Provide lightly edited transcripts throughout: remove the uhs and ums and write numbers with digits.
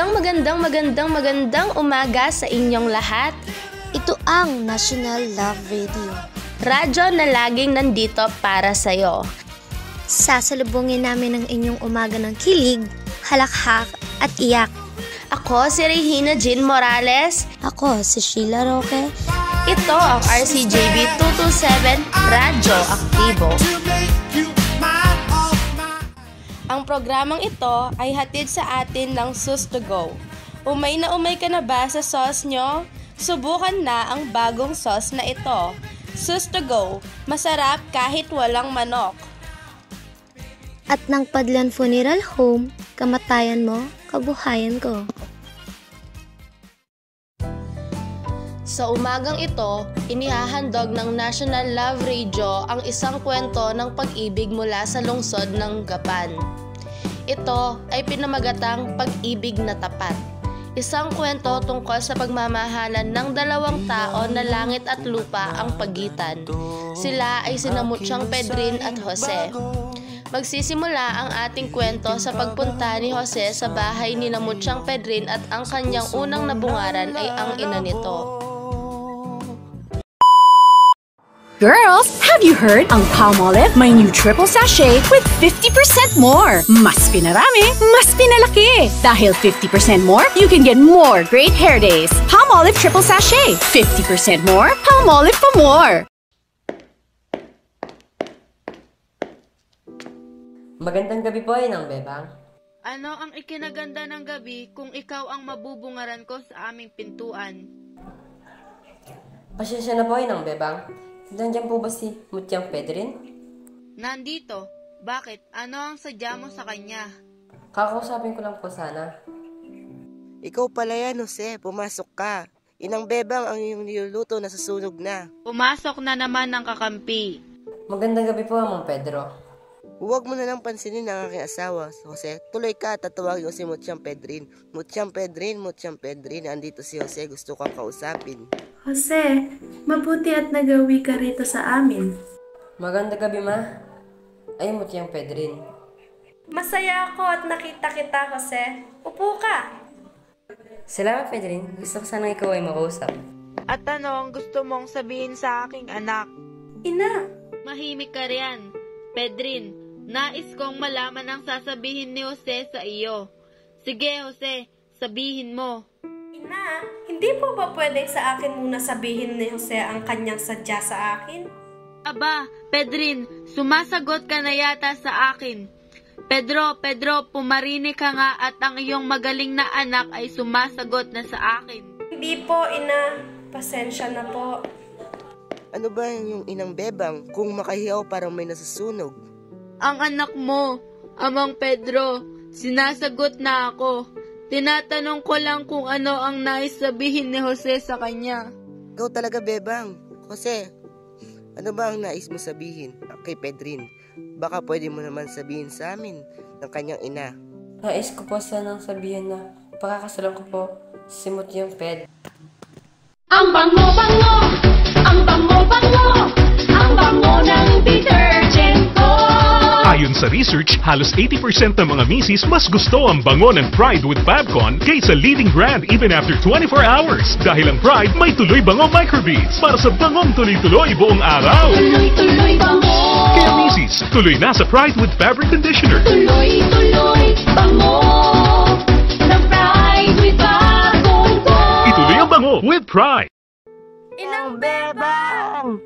magandang umaga sa inyong lahat. Ito ang National Love Radio. Radyo na laging nandito para sa'yo. Sasalubungin namin ang inyong umaga ng kilig, halakhak at iyak. Ako si Regina Jean Morales. Ako si Sheila Roque. Ito ang RCJB 227 Radyo Aktibo. Ang programang ito ay hatid sa atin ng Sus to Go. Umay na umay ka na ba sa sauce nyo? Subukan na ang bagong sauce na ito. Sus to Go, masarap kahit walang manok. At ng Padlan Funeral Home, kamatayan mo, kabuhayan ko. Sa umagang ito, inihahandog ng National Love Radio ang isang kwento ng pag-ibig mula sa lungsod ng Gapan. Ito ay pinamagatang Pag-ibig na Tapat. Isang kwento tungkol sa pagmamahalan ng dalawang tao na langit at lupa ang pagitan. Sila ay sina Mutyang Pedrin at Jose. Magsisimula ang ating kwento sa pagpunta ni Jose sa bahay ni Mutyang Pedrin at ang kanyang unang nabungaran ay ang ina nito. Girls, have you heard? Ang Palmolive, my new triple sachet with 50% more. Mas pinarami, mas pinalaki. Dahil 50% more, you can get more great hair days. Palmolive triple sachet. 50% more, Palmolive for more. Magandang gabi po ay ng Bebang. Ano ang ikinaganda ng gabi kung ikaw ang mabubungaran ko sa aming pintuan? Pasensya na po ay ng Bebang. Nandiyan po ba si Mutyang Pedrin? Nandito. Bakit? Ano ang sadya mo sa kanya? Kakausapin ko lang po sana. Ikaw pala yan, Jose. Pumasok ka. Inang Bebang ang iyong niluluto na susunog na. Pumasok na naman ng kakampi. Magandang gabi po, Mang Pedro. Huwag mo na lang pansinin ang aking asawa, Jose. Tuloy ka at tatawagin ko si Mutyang Pedrin. Mutyang Pedrin, andito si Jose. Gusto kang kausapin. Jose, mabuti at nagawi ka rito sa amin. Magandang gabi, Ma. Ay, Mutyang Pedrin. Masaya ako at nakita kita, Jose. Upo ka. Salamat, Pedrin. Gusto ko sana ikaw ay makausap. At ano ang gusto mong sabihin sa aking anak? Ina. Mahimik ka riyan. Pedrin, nais kong malaman ang sasabihin ni Jose sa iyo. Sige, Jose, sabihin mo. Ina, hindi po ba pwedeng sa akin muna sabihin ni Jose ang kanyang sadya sa akin? Aba, Pedrin, sumasagot ka na yata sa akin. Pedro, pumarini ka nga at ang iyong magaling na anak ay sumasagot na sa akin. Hindi po, Ina. Pasensya na po. Ano ba yung inang Bebang kung makahiyaw parang may nasusunog? Ang anak mo, Amang Pedro, sinasagot na ako. Tinatanong ko lang kung ano ang nais sabihin ni Jose sa kanya. Ikaw talaga, Bebang. Jose, ano ba ang nais mo sabihin kay Pedrin? Baka pwede mo naman sabihin sa amin ng kanyang ina. Nais ko po sanang sabihin na pakakasalan ko po si Mutyang Ped. Ang bango-bango! Ang bango-bango! Ang bango ng detergent ko! Ayon sa research, halos 80% ng mga misis mas gusto ang bango ng Pride with Fabcon kaysa leading brand even after 24 hours. Dahil ang Pride may tuloy bango microbeads para sa bangong tuloy-tuloy buong araw. Tuloy-tuloy bango! Kaya misis, tuloy na sa Pride with Fabric Conditioner. Tuloy-tuloy bango! Ng Pride with Fabcon ko! Ituloy ang bango with Pride. Inang Bebang!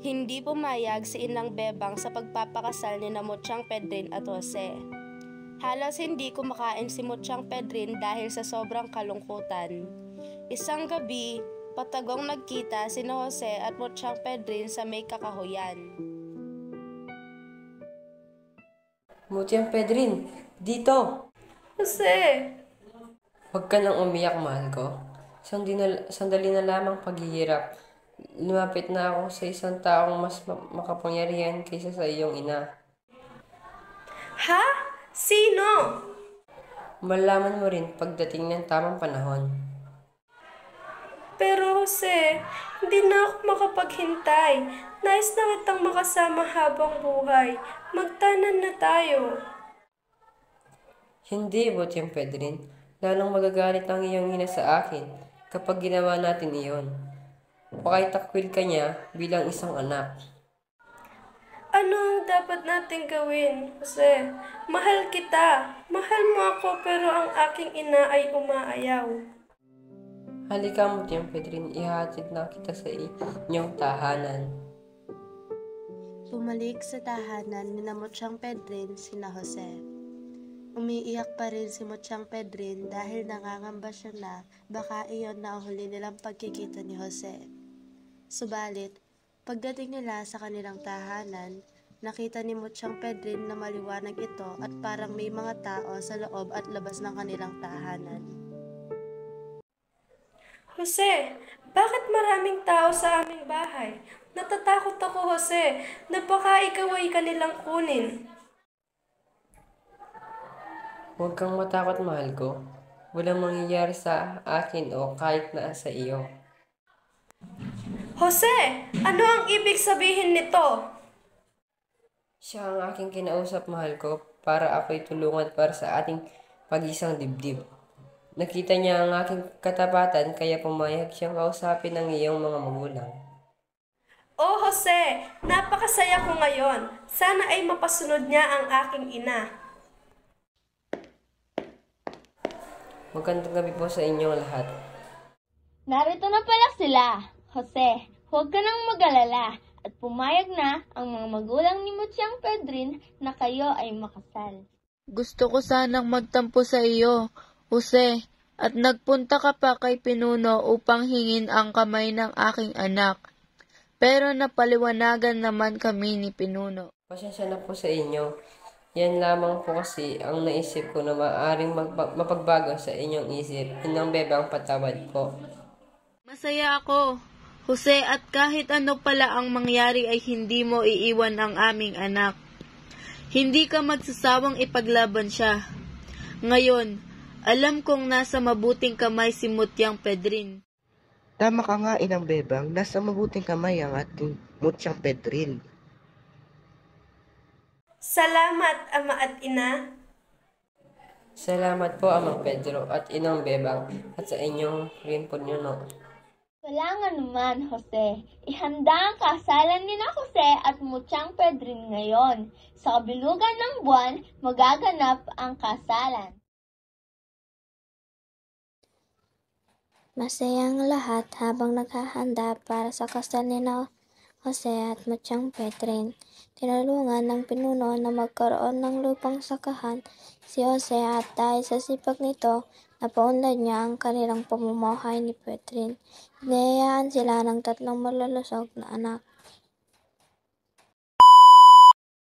Hindi pumayag si Inang Bebang sa pagpapakasal ni Mutyang Pedrin at Jose. Halos hindi kumakain si Mutyang Pedrin dahil sa sobrang kalungkutan. Isang gabi, patagong nagkita si Jose at Mutyang Pedrin sa may kakahuyan. Mutyang Pedrin, dito! Jose! Huwag ka nang umiyak, mahal ko. Sandali na lamang paghihirap. Lumapit na ako sa isang taong mas makapangyarihan kaysa sa iyong ina. Ha? Sino? Malaman mo rin pagdating ng tamang panahon. Pero Jose, hindi na ako makapaghintay. Nais na kitang makasama habang buhay. Magtanan na tayo. Hindi, Mutyang Pedrin. Lalong magagalit ang iyong ina sa akin kapag ginawa natin iyon. Pakitakwil ka niya bilang isang anak. Ano ang dapat natin gawin, Jose? Mahal kita. Mahal mo ako pero ang aking ina ay umaayaw. Halika, Mutyang Pedrin, ihatid na kita sa inyong tahanan. Bumalik sa tahanan ni Mutyang Pedrin sina Jose. Umiiyak pa rin si Mutyang Pedrin dahil nangangamba siya na baka iyon na ang huli nilang pagkikita ni Jose. Subalit, pagdating nila sa kanilang tahanan, nakita ni Mutyang Pedrin na maliwanag ito at parang may mga tao sa loob at labas ng kanilang tahanan. Jose, bakit maraming tao sa aming bahay? Natatakot ako, Jose, na baka ikaw ay kanilang kunin. Huwag kang matakot, mahal ko. Walang mangyayari sa akin o kahit na sa iyo. Jose, ano ang ibig sabihin nito? Siya ang aking kinausap, mahal ko, para ako'y tulungan para sa ating pag-isang dibdib. Nakita niya ang aking katapatan kaya pumayag siyang kausapin ng iyong mga magulang. Oh, Jose, napakasaya ko ngayon. Sana ay mapasunod niya ang aking ina. Magandang gabi po sa inyong lahat. Narito na pala sila. Jose, huwag ka nang mag-alala at pumayag na ang mga magulang ni Mutyang Pedrin na kayo ay makasal. Gusto ko sanang magtampo sa iyo, Jose, at nagpunta ka pa kay Pinuno upang hingin ang kamay ng aking anak. Pero napaliwanagan naman kami ni Pinuno. Pasensya na po sa inyo. Yan lamang po kasi ang naisip ko na maaaring mapagbago sa inyong isip. Inang bebang patawad po. Masaya ako, Jose, at kahit ano pala ang mangyari ay hindi mo iiwan ang aming anak. Hindi ka magsasawang ipaglaban siya. Ngayon, alam kong nasa mabuting kamay si Mutyang Pedrin. Tama ka nga, Inang Bebang. Nasa mabuting kamay ang ating Mutyang Pedrin. Salamat, Ama at Ina. Salamat po, Amang Pedro at Inang Bebang at sa inyong rin po nyo. Wala nga naman, Jose. Ihanda ang kasalan ni na Jose at Mutyang Pedrin ngayon. Sa kabilugan ng buwan, magaganap ang kasalan. Masayang lahat habang naghahanda para sa kasal ni Jose at Mutyang Pedrin. Tinulungan ng pinuno na magkaroon ng lupang sakahan si Jose at dahil sa sipag nito, napaunlad niya ang kanilang pamumuhay ni Pedrin. Hinayaan sila ng 3 malulusog na anak.